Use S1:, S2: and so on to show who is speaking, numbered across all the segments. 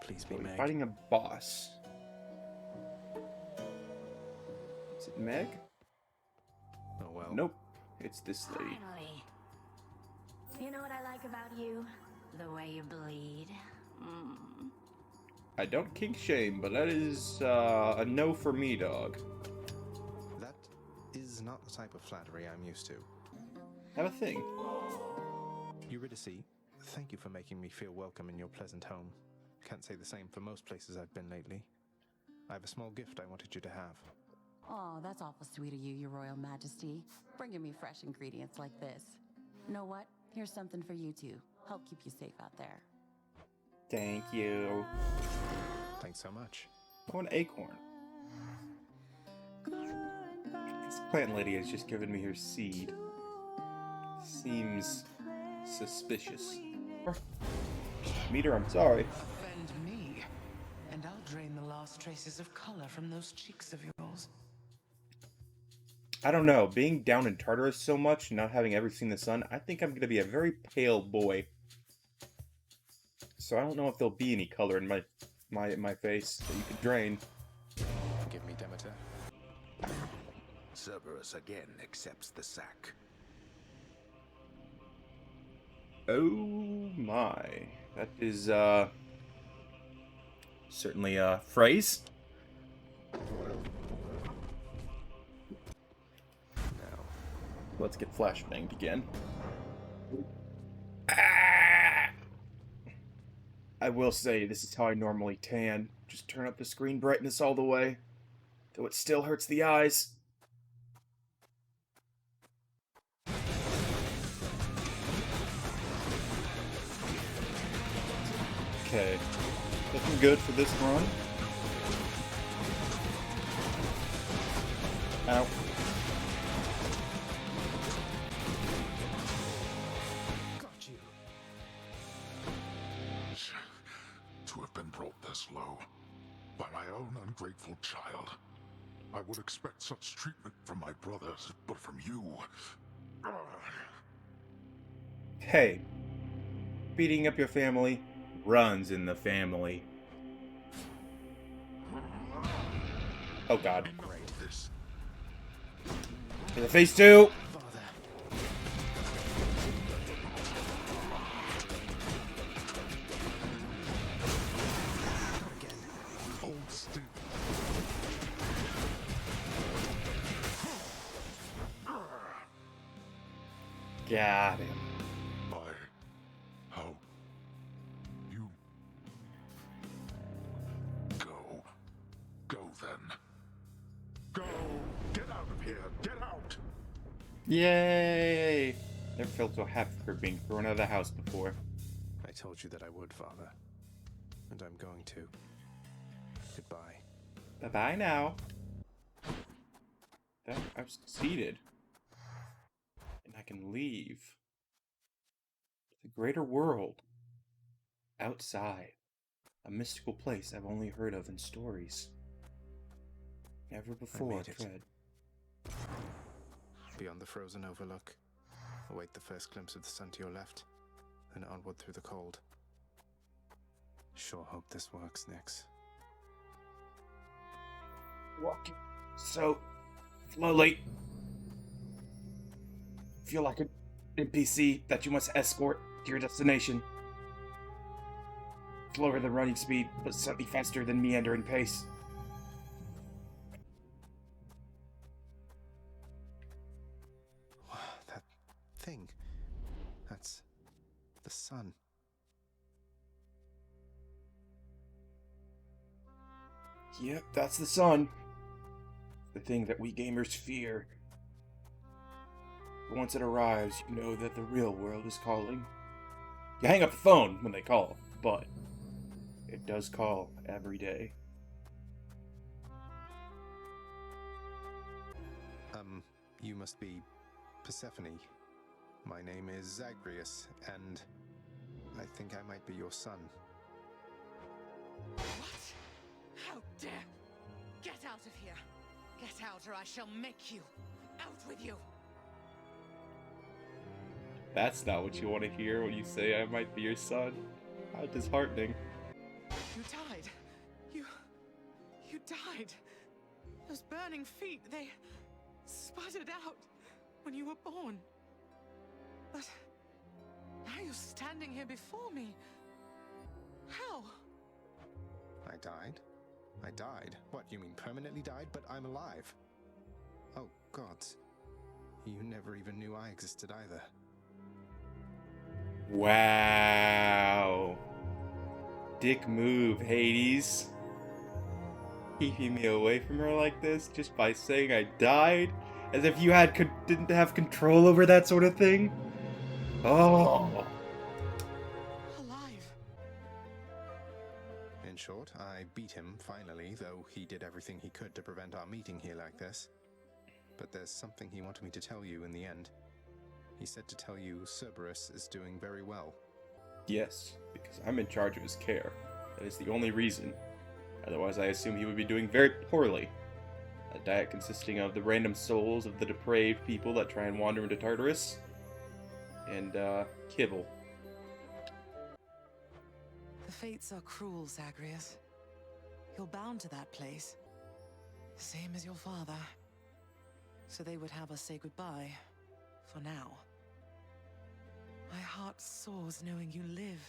S1: Please be
S2: We're
S1: Meg.
S2: fighting a boss. Is it Meg?
S1: Oh well.
S2: Nope. It's this lady.
S3: Finally. You know what I like about you? The way you bleed.
S2: I don't kink shame, but that is a no for me, dog.
S1: That is not the type of flattery I'm used to.
S2: Have a thing.
S1: Eurydice, thank you for making me feel welcome in your pleasant home. Can't say the same for most places I've been lately. I have a small gift I wanted you to have.
S4: Oh, that's awful sweet of you, Your Royal Majesty. Bringing me fresh ingredients like this. Know what? Here's something for you two. Help keep you safe out there.
S2: Thank you.
S1: Thanks so much.
S2: I want an acorn. This plant lady has just given me her seed. Seems suspicious. Meter, I'm sorry.
S5: Offend me, and I'll drain the last traces of color from those cheeks of yours.
S2: I don't know. Being down in Tartarus so much, not having ever seen the sun, I think I'm going to be a very pale boy. So I don't know if there'll be any color in my face that you could drain.
S1: Give me Demeter.
S6: Cerberus again accepts the sack.
S2: Oh my. That is certainly a phrase.
S1: Now,
S2: Let's get flashbanged again. Ah! I will say, this is how I normally tan. Just turn up the screen brightness all the way. Though it still hurts the eyes. Okay. Looking good for this run. Ow.
S1: got you.
S7: To have been brought this low by my own ungrateful child. I would expect such treatment from my brothers, but from you...
S2: Hey. Beating up your family runs in the family. Oh god.
S7: Great. This.
S2: In the face too!
S1: Father. Not again.
S7: Hold still.
S2: Got him.
S7: How you go. Go then. Go! Get out of here! Get out!
S2: Yay! Never felt so happy for being thrown out of the house before.
S1: I told you that I would, Father. And I'm going to. Goodbye.
S2: Bye-bye now. I've succeeded. And I can leave. The greater world. Outside. A mystical place I've only heard of in stories. Never before
S1: made it.
S2: tread.
S1: Beyond the frozen overlook. Await the first glimpse of the sun to your left. Then onward through the cold. Sure hope this works, Nix.
S2: Walking so slowly. Feel like an NPC that you must escort to your destination. Slower than running speed, but slightly faster than meandering pace.
S1: That thing. That's the sun.
S2: Yep, that's the sun. The thing that we gamers fear. But once it arrives, you know that the real world is calling. You hang up the phone when they call, but it does call every day.
S1: You must be Persephone. My name is Zagreus, and I think I might be your son.
S5: What? How dare! Get out of here! Get out or I shall make you! Out with you!
S2: That's not what you want to hear when you say I might be your son. How disheartening.
S5: You died. You died. Those burning feet, they sputtered out when you were born. But now you're standing here before me. How?
S1: I died? I died? What, you mean permanently died? But I'm alive. Oh, gods. You never even knew I existed either.
S2: Wow. Dick move, Hades. Keeping me away from her like this just by saying I died? As if you didn't have control over that sort of thing? Oh.
S5: Alive.
S1: In short, I beat him finally, though he did everything he could to prevent our meeting here like this. But there's something he wanted me to tell you in the end. He said to tell you Cerberus is doing very well.
S2: Yes, because I'm in charge of his care. That is the only reason. Otherwise, I assume he would be doing very poorly. A diet consisting of the random souls of the depraved people that try and wander into Tartarus. And, kibble.
S5: The fates are cruel, Zagreus. You're bound to that place. Same as your father. So they would have us say goodbye. For now. My heart soars knowing you live.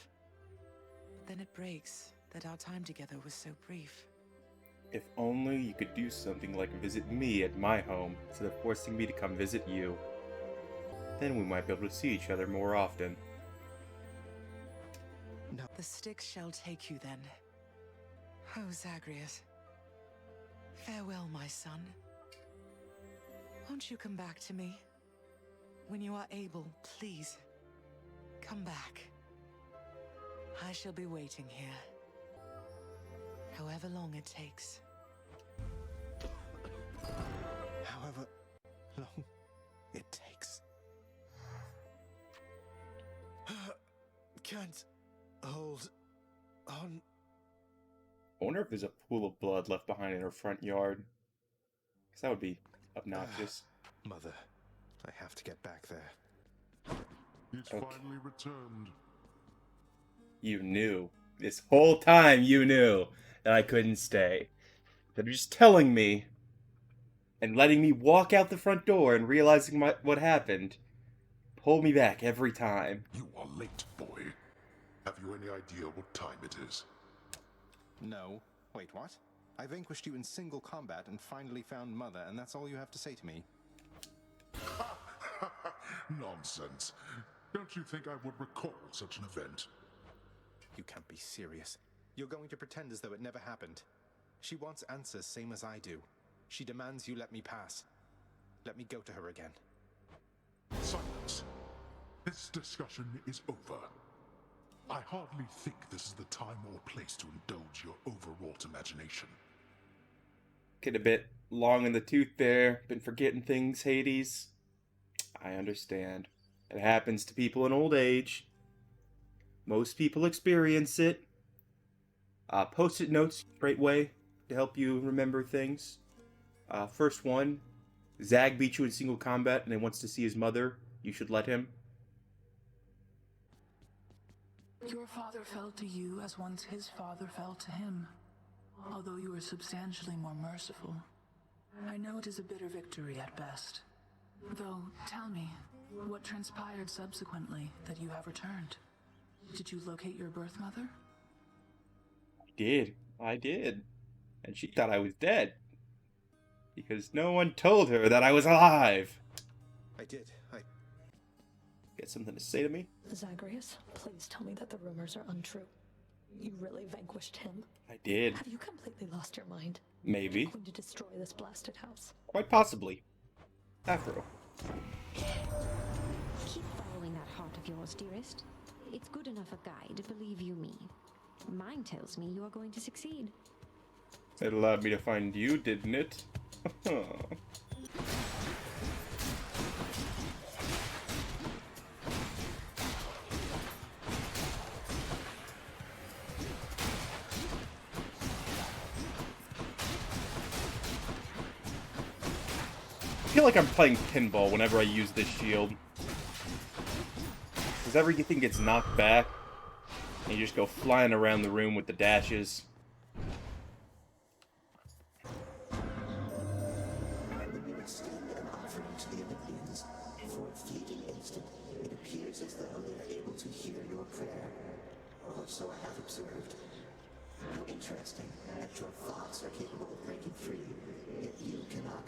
S5: But then it breaks that our time together was so brief.
S2: If only you could do something like visit me at my home, instead of forcing me to come visit you. Then we might be able to see each other more often.
S1: No.
S5: The Styx shall take you then. Oh, Zagreus. Farewell, my son. Won't you come back to me? When you are able, please. Come back. I shall be waiting here. However long it takes.
S1: However long it takes. Can't hold on.
S2: I wonder if there's a pool of blood left behind in her front yard. Because that would be obnoxious.
S1: Mother, I have to get back there.
S7: He's
S2: Okay.
S7: finally returned.
S2: You knew. This whole time you knew that I couldn't stay. That you're just telling me and letting me walk out the front door and realizing what happened pulled me back every time.
S7: You are late, boy. Have you any idea what time it is?
S1: No. Wait, what? I vanquished you in single combat and finally found Mother, and that's all you have to say to me?
S7: Nonsense. Don't you think I would recall such an event?
S1: You can't be serious. You're going to pretend as though it never happened. She wants answers same as I do. She demands you let me pass. Let me go to her again.
S7: Silence. This discussion is over. I hardly think this is the time or place to indulge your overwrought imagination.
S2: Get a bit long in the tooth there. Been forgetting things, Hades. I understand. It happens to people in old age. Most people experience it. Post-it notes, great way to help you remember things. First one, Zag beat you in single combat and he wants to see his mother. You should let him.
S8: Your father fell to you as once his father fell to him, although you were substantially more merciful. I know it is a bitter victory at best. Though, tell me, what transpired subsequently that you have returned? Did you locate your birth mother?
S2: I did. And she thought I was dead. Because no one told her that I was alive.
S1: I did.
S2: Got something to say to me?
S9: Zagreus, please tell me that the rumors are untrue. You really vanquished him?
S2: I did.
S9: Have you completely lost your mind?
S2: Maybe.
S9: You're going to destroy this blasted house.
S2: Quite possibly. Afro.
S10: Keep following that heart of yours, dearest. It's good enough a guide, believe you me. Mine tells me you are going to succeed.
S2: It allowed me to find you, didn't it? I feel like I'm playing pinball whenever I use this shield. Because everything gets knocked back. And you just go flying around the room with the dashes.
S11: So I have observed. How interesting that your thoughts are capable of breaking free, yet you cannot.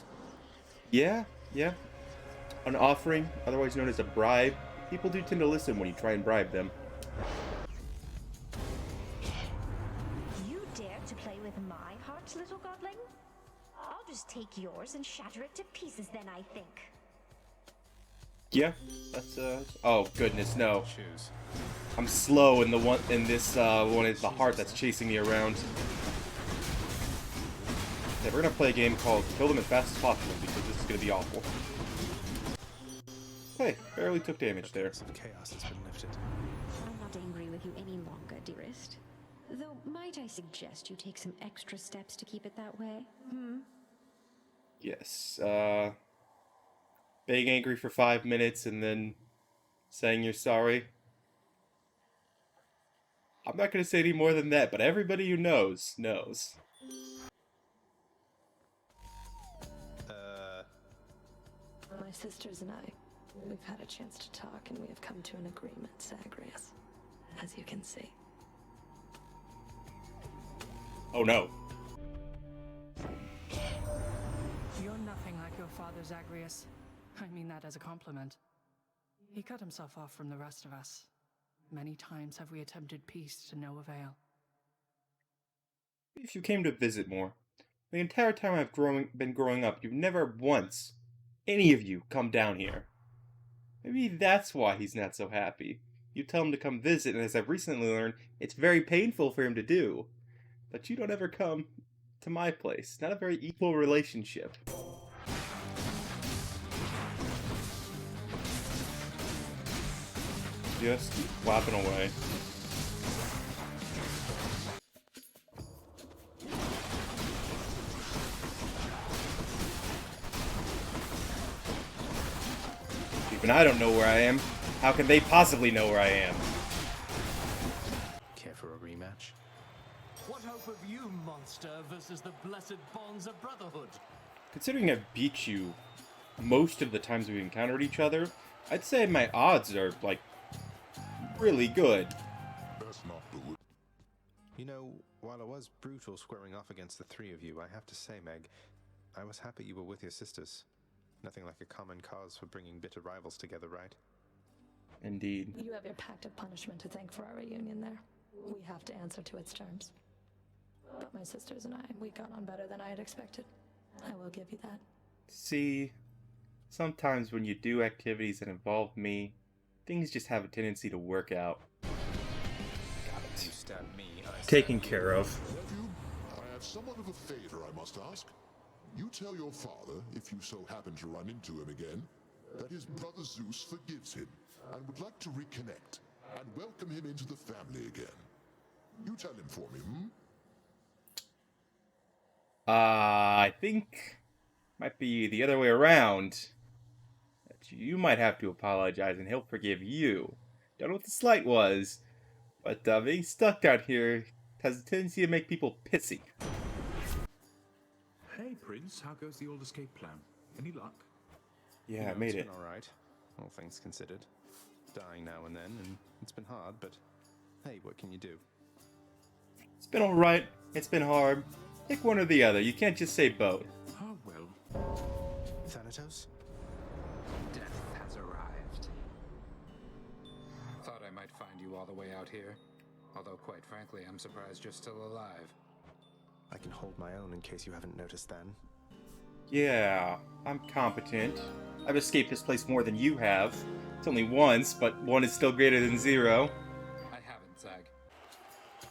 S2: Yeah. An offering, otherwise known as a bribe. People do tend to listen when you try and bribe them.
S10: You dare to play with my heart, little godling? I'll just take yours and shatter it to pieces then, I think.
S2: Yeah, that's oh goodness, no.
S1: Choose.
S2: I'm slow in this one is the heart that's chasing me around. Yeah, we're gonna play a game called Kill Them as Fast as Possible because this is gonna be awful. Hey, barely took damage there.
S1: Of chaos has been lifted.
S10: I'm not angry with you any longer, dearest. Though, might I suggest you take some extra steps to keep it that way?
S2: Yes, being angry for 5 minutes and then saying you're sorry. I'm not gonna say any more than that, but everybody who knows.
S9: My sisters and I, we've had a chance to talk, and we have come to an agreement, Zagreus. As you can see.
S2: Oh no.
S8: You're nothing like your father, Zagreus. I mean that as a compliment. He cut himself off from the rest of us. Many times have we attempted peace to no avail.
S2: If you came to visit more, the entire time I've been growing up, you've never once, any of you, come down here. Maybe that's why he's not so happy. You tell him to come visit, and as I've recently learned, it's very painful for him to do. But you don't ever come to my place. Not a very equal relationship. Just keep flapping away. Even I don't know where I am. How can they possibly know where I am?
S1: Care for a rematch?
S12: What hope have you, monster, versus the blessed bonds of brotherhood?
S2: Considering I've beat you most of the times we've encountered each other, I'd say my odds are, like, really good.
S7: Best not do it.
S1: You know, while it was brutal squaring off against the three of you, I have to say, Meg, I was happy you were with your sisters. Nothing like a common cause for bringing bitter rivals together, right?
S2: Indeed.
S9: You have your pact of punishment to thank for our reunion there. We have to answer to its terms. But my sisters and I, we got on better than I had expected. I will give you that.
S2: See, sometimes when you do activities that involve me, things just have a tendency to work out. Got it.
S1: You stabbed me, I
S2: Taken
S1: stabbed you.
S2: care of.
S7: Nephew, I have somewhat of a favor I must ask. You tell your father, if you so happen to run into him again, that his brother Zeus forgives him and would like to reconnect and welcome him into the family again. You tell him for me,
S2: I think might be the other way around. That you might have to apologize and he'll forgive you. Don't know what the slight was, but being stuck out here has a tendency to make people pissy.
S6: Hey, Prince, how goes the old escape plan? Any luck?
S2: Yeah,
S1: You know,
S2: I made
S1: it's
S2: it.
S1: been alright, all things considered. Dying now and then, and it's been hard, but hey, what can you do?
S2: It's been alright. It's been hard. Pick one or the other. You can't just say both.
S6: Oh, well.
S1: Thanatos?
S13: Death has arrived. Thought I might find you all the way out here. Although, quite frankly, I'm surprised you're still alive.
S1: I can hold my own in case you haven't noticed then.
S2: Yeah, I'm competent. I've escaped this place more than you have. It's only once, but one is still greater than zero.
S13: I haven't, Zag.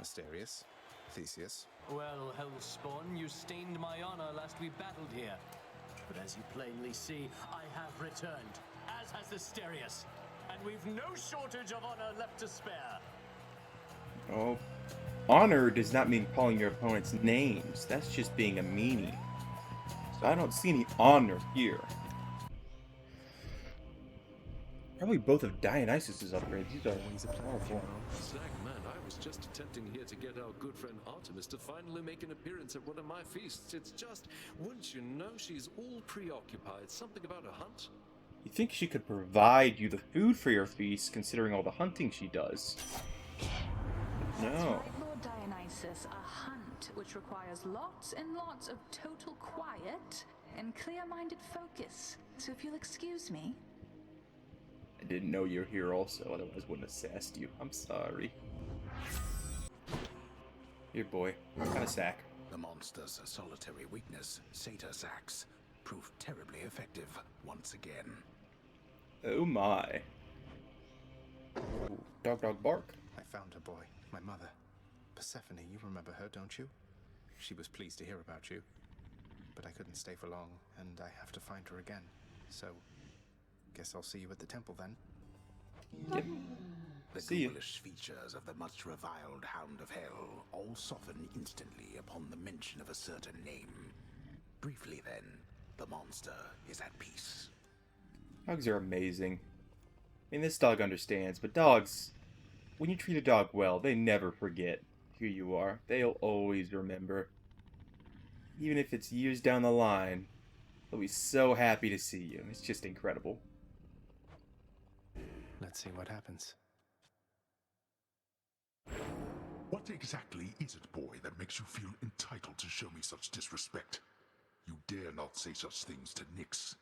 S1: Asterius? Theseus?
S12: Well, Hellspawn, you stained my honor last we battled here. But as you plainly see, I have returned, as has Asterius. And we've no shortage of honor left to spare.
S2: Oh, honor does not mean calling your opponents names. That's just being a meanie. So I don't see any honor here. Probably both of Dionysus's upgrades. These are powerful.
S14: Slag man, I was just attempting here to get our good friend Artemis to finally make an appearance at one of my feasts. It's just, wouldn't you know, she's all preoccupied. Something about a hunt?
S2: You think she could provide you the food for your feast, considering all the hunting she does? No.
S8: That's right, Lord Dionysus. A hunt which requires lots and lots of total quiet and clear-minded focus. So if you'll excuse me.
S2: I didn't know you were here also, otherwise I wouldn't have sassed you. I'm sorry. Here, boy. What kind of sack?
S15: The monster's solitary weakness, satyr sacks, proved terribly effective once again.
S2: Oh my. Ooh, dog bark.
S1: I found her, boy. My mother. Persephone, you remember her, don't you? She was pleased to hear about you. But I couldn't stay for long, and I have to find her again. So, guess I'll see you at the temple then.
S2: Yep.
S15: The ghoulish features of the much reviled Hound of Hell all soften instantly upon the mention of a certain name. Briefly then, the monster is at peace.
S2: Dogs are amazing. I mean, this dog understands, but dogs, when you treat a dog well, they never forget who you are. They'll always remember. Even if it's years down the line, they'll be so happy to see you. It's just incredible.
S1: Let's see what happens.
S7: What exactly is it, boy, that makes you feel entitled to show me such disrespect? You dare not say such things to Nyx.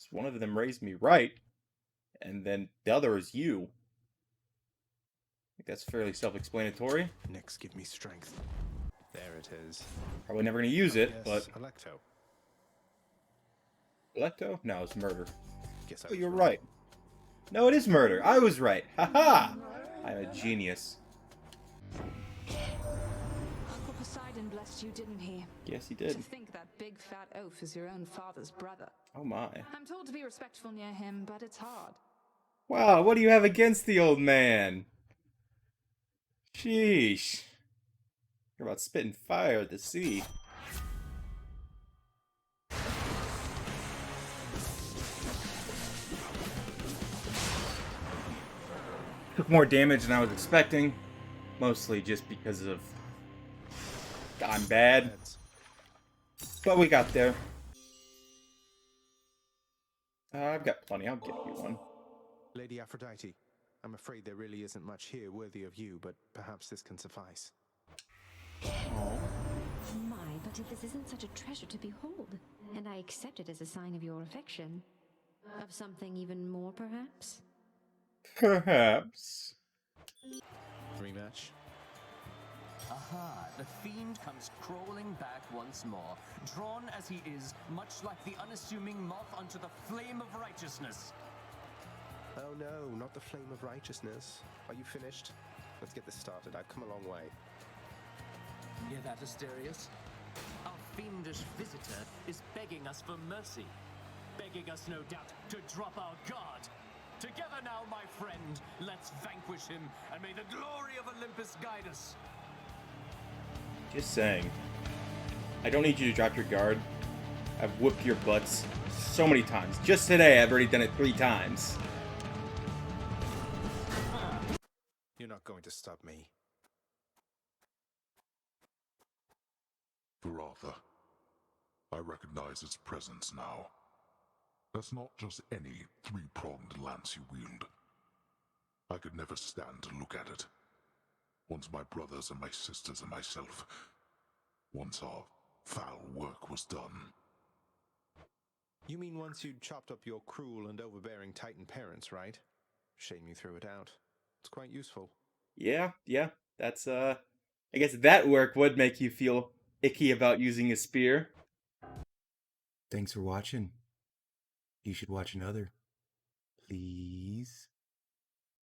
S2: One of them raised me right, and then the other is you. I think that's fairly self-explanatory.
S1: Nyx, give me strength. There it is.
S2: Probably never going to use it,
S1: yes,
S2: but...
S1: Electo.
S2: Electo? No, it's murder.
S1: Guess
S2: Oh, you're right. No, it is murder. I was right. Haha! I'm a genius.
S8: Uncle Poseidon blessed you, didn't he?
S2: Yes, he did.
S8: To think that big fat oaf is your own father's brother.
S2: Oh my.
S8: I'm told to be respectful near him, but it's hard.
S2: Wow, what do you have against the old man? Sheesh. You're about spitting fire at the sea. Took more damage than I was expecting. Mostly just because of... I'm bad. But we got there. I've got plenty. I'll give you one.
S1: Lady Aphrodite, I'm afraid there really isn't much here worthy of you, but perhaps this can suffice.
S2: Oh.
S10: My, but if this isn't such a treasure to behold, and I accept it as a sign of your affection. Of something even more, perhaps?
S2: Perhaps.
S1: Rematch.
S12: Aha, the fiend comes crawling back once more, drawn as he is, much like the unassuming moth onto the flame of righteousness.
S1: Oh no, not the flame of righteousness. Are you finished? Let's get this started. I've come a long way.
S12: Hear that, Asterius? Our fiendish visitor is begging us for mercy. Begging us, no doubt, to drop our guard. Together now, my friend, let's vanquish him, and may the glory of Olympus guide us.
S2: Just saying. I don't need you to drop your guard. I've whooped your butts so many times. Just today, I've already done it 3 times.
S1: You're not going to stop me.
S7: Varatha, I recognize its presence now. That's not just any 3-pronged lance you wield. I could never stand to look at it. Once my brothers and my sisters and myself, once our foul work was done.
S1: You mean once you'd chopped up your cruel and overbearing Titan parents, right? Shame you threw it out. It's quite useful.
S2: Yeah. That's, I guess that work would make you feel icky about using a spear. Thanks for watching. You should watch another. Please.